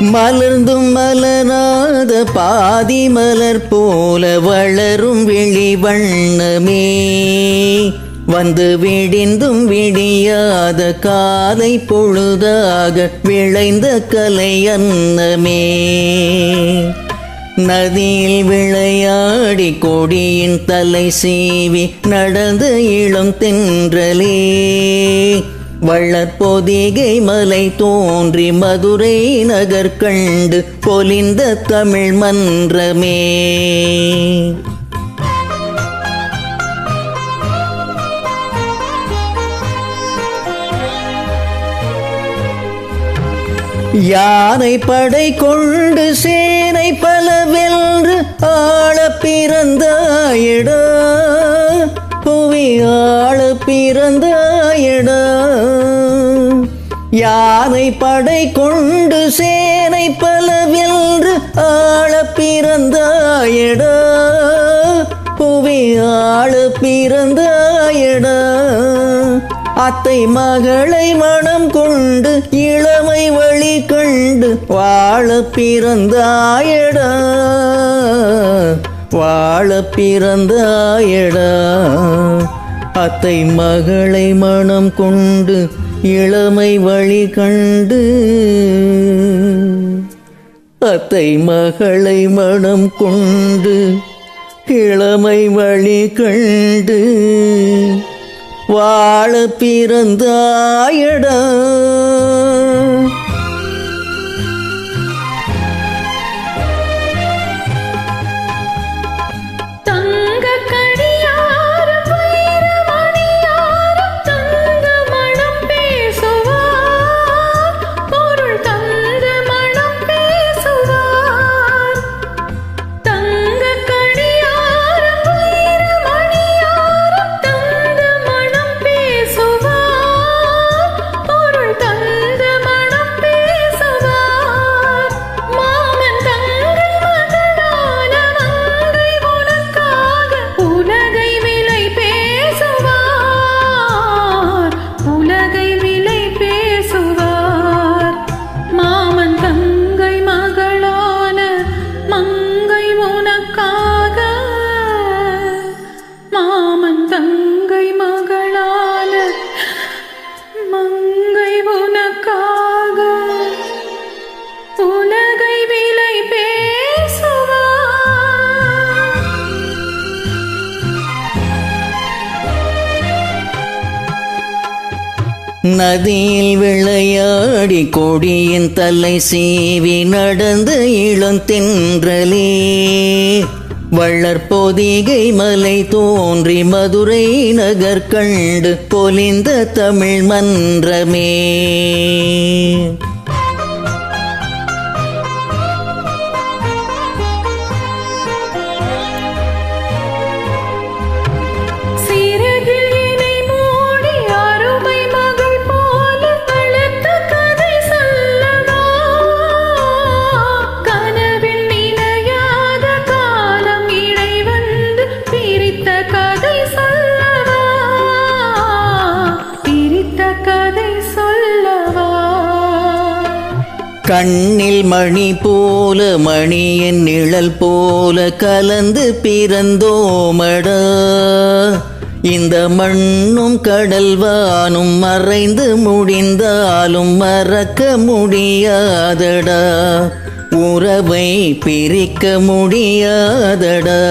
மலர்ந்தும் மலராத பாதி மலர் போல வளரும் விழி வண்ணமே, வந்து விடிந்தும் விடியாத காலை பொழுதாக விளைந்த கலை அன்னமே. நதியில் விளையாடி கொடியின் தலை சீவி நடந்த இளம் தென்றலே, வள்ளற்பொதிகை மலை தோன்றி மதுரை நகர் கண்டு பொலிந்த தமிழ் மன்றமே. யானை படை கொண்டு சேனை பல வென்று ஆள பிறந்தாயடா, புவி ஆள பிறந்தாயடா. யானை படை கொண்டு சேனை பல வென்று ஆள பிறந்தாயடா, புவி ஆள பிறந்தாயடா. அத்தை மகளை மனம் கொண்டு இளமை வழி கண்டு வாழ பிறந்தாயடா, வாழ பிறந்தாயடா. அத்தை மகளை மனம் கொண்டு இளமை வழி கண்டு, அத்தை மகளை மனம் கொண்டு இளமை வழி கண்டு வாழ பிறந்தாயடா. நதியில் விளையாடி கொடியின் தலை சீவி நடந்த இளம் தென்றலே, வள்ளற்பொதிகை மலை தோன்றி மதுரை நகர் கண்டு பொலிந்த தமிழ் மன்றமே. கண்ணில் மணி போல மணியின் நிழல் போல கலந்து பிறந்தோமடா, இந்த மண்ணும் கடல்வானும் மறைந்து முடிந்தாலும் மறக்க முடியாதடா, உறவை பிரிக்க முடியாதடா.